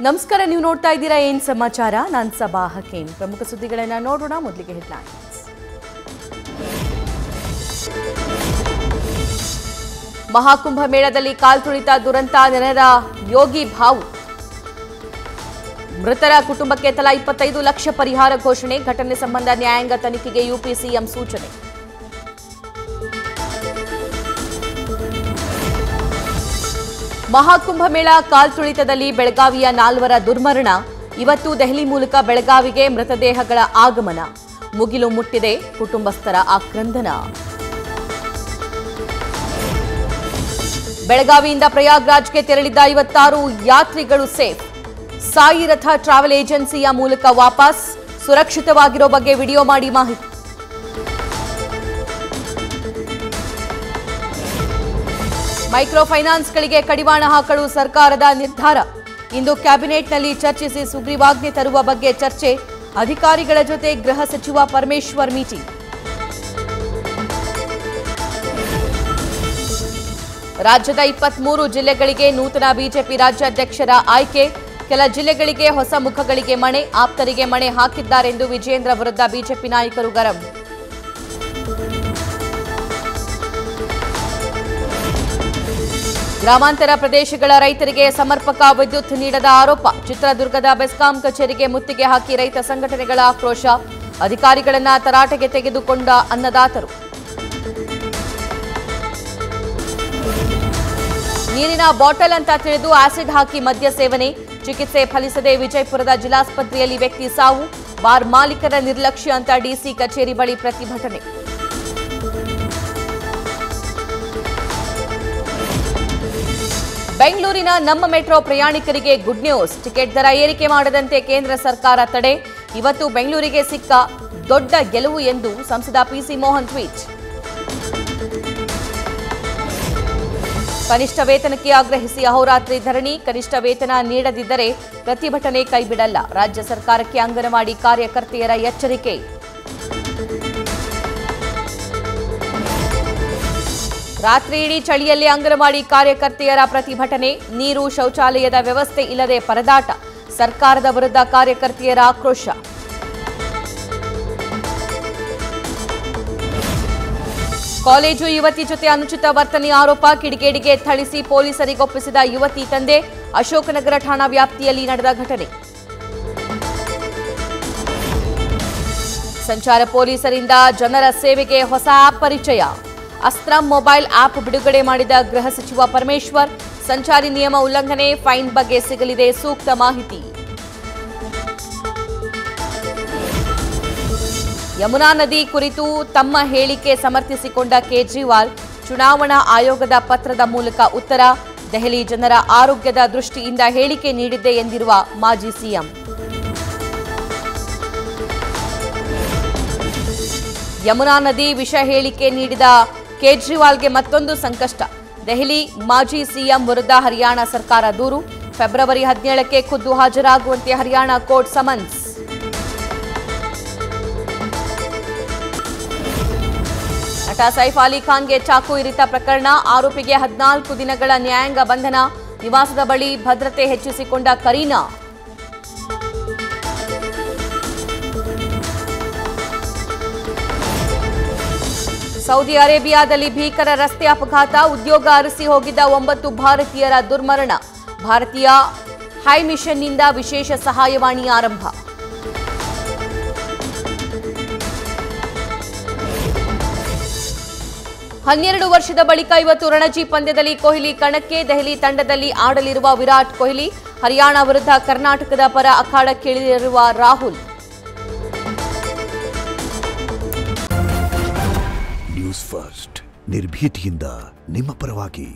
ನಮಸ್ಕಾರ, ನೀವು ನೋಡ್ತಾ ಇದ್ದೀರಾ ಏನ್ ಸಮಾಚಾರ. ನಾನು ಸಬಾ ಹಕೀಂ. ಪ್ರಮುಖ ಸುದ್ದಿಗಳನ್ನು ನೋಡೋಣ. ಮೊದಲಿಗೆ ಹೆಡ್ಲೈನ್ಸ್. ಮಹಾಕುಂಭ ಮೇಳದಲ್ಲಿ ಕಾಲ್ತುಳಿತ ದುರಂತ, ನೆನೆದ ಯೋಗಿ ಭಾವು. ಮೃತರ ಕುಟುಂಬಕ್ಕೆ ತಲಾ 25 ಲಕ್ಷ ಪರಿಹಾರ ಘೋಷಣೆ. ಘಟನೆ ಸಂಬಂಧ ನ್ಯಾಯಾಂಗ ತನಿಖೆಗೆ ಯುಪಿ ಸಿಎಂ ಸೂಚನೆ. ಮಹಾಕುಂಭ ಮೇಳ ಕಾಲ್ತುಳಿತದಲ್ಲಿ ಬೆಳಗಾವಿಯ 4 ದುರ್ಮರಣ. ಇವತ್ತು ದೆಹಲಿ ಮೂಲಕ ಬೆಳಗಾವಿಗೆ ಮೃತದೇಹಗಳ ಆಗಮನ. ಮುಗಿಲು ಮುಟ್ಟಿದೆ ಕುಟುಂಬಸ್ಥರ ಆಕ್ರಂದನ. ಬೆಳಗಾವಿಯಿಂದ ಪ್ರಯಾಗ್ರಾಜ್ಗೆ ತೆರಳಿದ್ದ 56 ಯಾತ್ರಿಗಳು ಸೇಫ್. ಸಾಯಿ ರಥ ಟ್ರಾವೆಲ್ ಏಜೆನ್ಸಿಯ ಮೂಲಕ ವಾಪಸ್. ಸುರಕ್ಷಿತವಾಗಿರೋ ಬಗ್ಗೆ ವಿಡಿಯೋ ಮಾಡಿ ಮಾಹಿತಿ. ಮೈಕ್ರೋ ಫೈನಾನ್ಸ್ಗಳಿಗೆ ಕಡಿವಾಣ ಹಾಕಲು ಸರ್ಕಾರದ ನಿರ್ಧಾರ. ಇಂದು ಕ್ಯಾಬಿನೆಟ್ನಲ್ಲಿ ಚರ್ಚಿಸಿ ಸುಗ್ರೀವಾಜ್ಞೆ ತರುವ ಬಗ್ಗೆ ಚರ್ಚೆ. ಅಧಿಕಾರಿಗಳ ಜೊತೆ ಗೃಹ ಸಚಿವ ಪರಮೇಶ್ವರ್ ಮೀಟಿಂಗ್. ರಾಜ್ಯದ 23 ಜಿಲ್ಲೆಗಳಿಗೆ ನೂತನ ಬಿಜೆಪಿ ರಾಜ್ಯಾಧ್ಯಕ್ಷರ ಆಯ್ಕೆ. ಕೆಲ ಜಿಲ್ಲೆಗಳಿಗೆ ಹೊಸ ಮುಖಗಳಿಗೆ ಮಣೆ. ಆಪ್ತರಿಗೆ ಮಣೆ ಹಾಕಿದ್ದಾರೆಂದು ವಿಜೇಂದ್ರ ವಿರುದ್ಧ ಬಿಜೆಪಿ ನಾಯಕರು ಗರಂ. ಗ್ರಾಮಾಂತರ ಪ್ರದೇಶಗಳ ರೈತರಿಗೆ ಸಮರ್ಪಕ ವಿದ್ಯುತ್ ನೀಡದ ಆರೋಪ. ಚಿತ್ರದುರ್ಗದ ಬೆಸ್ಕಾಂ ಕಚೇರಿಗೆ ಮುತ್ತಿಗೆ ಹಾಕಿ ರೈತ ಸಂಘಟನೆಗಳ ಆಕ್ರೋಶ. ಅಧಿಕಾರಿಗಳನ್ನ ತರಾಟೆಗೆ ತೆಗೆದುಕೊಂಡ ಅನ್ನದಾತರು. ನೀರಿನ ಬಾಟಲ್ ಅಂತ ತಿಳಿದು ಆಸಿಡ್ ಹಾಕಿ ಮದ್ಯ ಸೇವನೆ. ಚಿಕಿತ್ಸೆ ಫಲಿಸದೆ ವಿಜಯಪುರದ ಜಿಲ್ಲಾಸ್ಪತ್ರೆಯಲ್ಲಿ ವ್ಯಕ್ತಿ ಸಾವು. ಬಾರ್ ಮಾಲೀಕರ ನಿರ್ಲಕ್ಷ್ಯ ಅಂತ ಡಿಸಿ ಕಚೇರಿ ಬಳಿ ಪ್ರತಿಭಟನೆ. ಬೆಂಗಳೂರಿನ ನಮ್ಮ ಮೆಟ್ರೋ ಪ್ರಯಾಣಿಕರಿಗೆ ಗುಡ್ ನ್ಯೂಸ್. ಟಿಕೆಟ್ ದರ ಏರಿಕೆ ಮಾಡದಂತೆ ಕೇಂದ್ರ ಸರ್ಕಾರ ತಡೆ. ಇವತ್ತು ಬೆಂಗಳೂರಿಗೆ ಸಿಕ್ಕ ದೊಡ್ಡ ಗೆಲುವು ಎಂದು ಸಂಸದ ಪಿಸಿ ಮೋಹನ್ ಟ್ವೀಟ್. ಕನಿಷ್ಠ ವೇತನಕ್ಕೆ ಆಗ್ರಹಿಸಿ ಅಹೋರಾತ್ರಿ ಧರಣಿ. ಕನಿಷ್ಠ ವೇತನ ನೀಡದಿದ್ದರೆ ಪ್ರತಿಭಟನೆ ಕೈಬಿಡಲ್ಲ. ರಾಜ್ಯ ಸರ್ಕಾರಕ್ಕೆ ಅಂಗನವಾಡಿ ಕಾರ್ಯಕರ್ತೆಯರ ಎಚ್ಚರಿಕೆ. ರಾತ್ರಿ ಇಡೀ ಚಳಿಯಲ್ಲಿ ಅಂಗನವಾಡಿ ಕಾರ್ಯಕರ್ತೆಯರ ಪ್ರತಿಭಟನೆ. ನೀರು, ಶೌಚಾಲಯದ ವ್ಯವಸ್ಥೆ ಇಲ್ಲದೆ ಪರದಾಟ. ಸರ್ಕಾರದ ವಿರುದ್ಧ ಕಾರ್ಯಕರ್ತೆಯರ ಆಕ್ರೋಶ. ಕಾಲೇಜು ಯುವತಿ ಜೊತೆ ಅನುಚಿತ ವರ್ತನೆ ಆರೋಪ. ಕಿಡಿಗೇಡಿಗೆ ಥಳಿಸಿ ಪೊಲೀಸರಿಗೊಪ್ಪಿಸಿದ ಯುವತಿ ತಂದೆ. ಅಶೋಕನಗರ ಠಾಣಾ ವ್ಯಾಪ್ತಿಯಲ್ಲಿ ನಡೆದ ಘಟನೆ. ಸಂಚಾರ ಪೊಲೀಸರಿಂದ ಜನರ ಸೇವೆಗೆ ಹೊಸ ಆಪ್ ಪರಿಚಯ. ಅಸ್ತ್ರಂ ಮೊಬೈಲ್ ಆಪ್ ಬಿಡುಗಡೆ ಮಾಡಿದ ಗೃಹ ಸಚಿವ ಪರಮೇಶ್ವರ್. ಸಂಚಾರಿ ನಿಯಮ ಉಲ್ಲಂಘನೆ, ಫೈನ್ ಬಗ್ಗೆ ಸಿಗಲಿದೆ ಸೂಕ್ತ ಮಾಹಿತಿ. ಯಮುನಾ ನದಿ ಕುರಿತು ತಮ್ಮ ಹೇಳಿಕೆ ಸಮರ್ಥಿಸಿಕೊಂಡ ಕೇಜ್ರಿವಾಲ್. ಚುನಾವಣಾ ಆಯೋಗದ ಪತ್ರದ ಮೂಲಕ ಉತ್ತರ. ದೆಹಲಿ ಜನರ ಆರೋಗ್ಯದ ದೃಷ್ಟಿಯಿಂದ ಹೇಳಿಕೆ ನೀಡಿದ್ದೆ ಎಂದಿರುವ ಮಾಜಿ ಸಿಎಂ. ಯಮುನಾ ನದಿ ವಿಷ ಹೇಳಿಕೆ ನೀಡಿದ ಕೇಜ್ರಿವಾಲ್ಗೆ ಮತ್ತೊಂದು ಸಂಕಷ್ಟ. ದೆಹಲಿ ಮಾಜಿ ಸಿಎಂ ವಿರುದ್ಧ ಹರಿಯಾಣ ಸರ್ಕಾರ ದೂರು. ಫೆಬ್ರವರಿ 17ಕ್ಕೆ ಖುದ್ದು ಹಾಜರಾಗುವಂತೆ ಹರಿಯಾಣ ಕೋರ್ಟ್ ಸಮನ್ಸ್. ನಟ ಸೈಫ್ ಅಲಿ ಖಾನ್ಗೆ ಚಾಕು ಇರಿತ ಪ್ರಕರಣ. ಆರೋಪಿಗೆ 14 ದಿನಗಳ ನ್ಯಾಯಾಂಗ ಬಂಧನ. ನಿವಾಸದ ಬಳಿ ಭದ್ರತೆ ಹೆಚ್ಚಿಸಿಕೊಂಡ ಕರೀನಾ. ಸೌದಿ ಅರೇಬಿಯಾದಲ್ಲಿ ಭೀಕರ ರಸ್ತೆ ಅಪಘಾತ. ಉದ್ಯೋಗ ಅರಸಿ ಹೋಗಿದ್ದ 9 ಭಾರತೀಯರ ದುರ್ಮರಣ. ಭಾರತೀಯ ಹೈ ಮಿಷನ್ನಿಂದ ವಿಶೇಷ ಸಹಾಯವಾಣಿ ಆರಂಭ. ಹನ್ನೆರಡು ವರ್ಷದ ಬಳಿಕ ಇವತ್ತು ರಣಜಿ ಪಂದ್ಯದಲ್ಲಿ ಕೊಹ್ಲಿ ಕಣಕ್ಕೆ. ದೆಹಲಿ ತಂಡದಲ್ಲಿ ಆಡಲಿರುವ ವಿರಾಟ್ ಕೊಹ್ಲಿ. ಹರಿಯಾಣ ವಿರುದ್ಧ ಕರ್ನಾಟಕದ ಪರ ಅಖಾಡಕ್ಕಿಳಿದಿರುವ ರಾಹುಲ್. ನ್ಯೂಸ್ ಫಸ್ಟ್, ನಿರ್ಭೀತಿಯಿಂದ ನಿಮ್ಮ ಪರವಾಗಿ.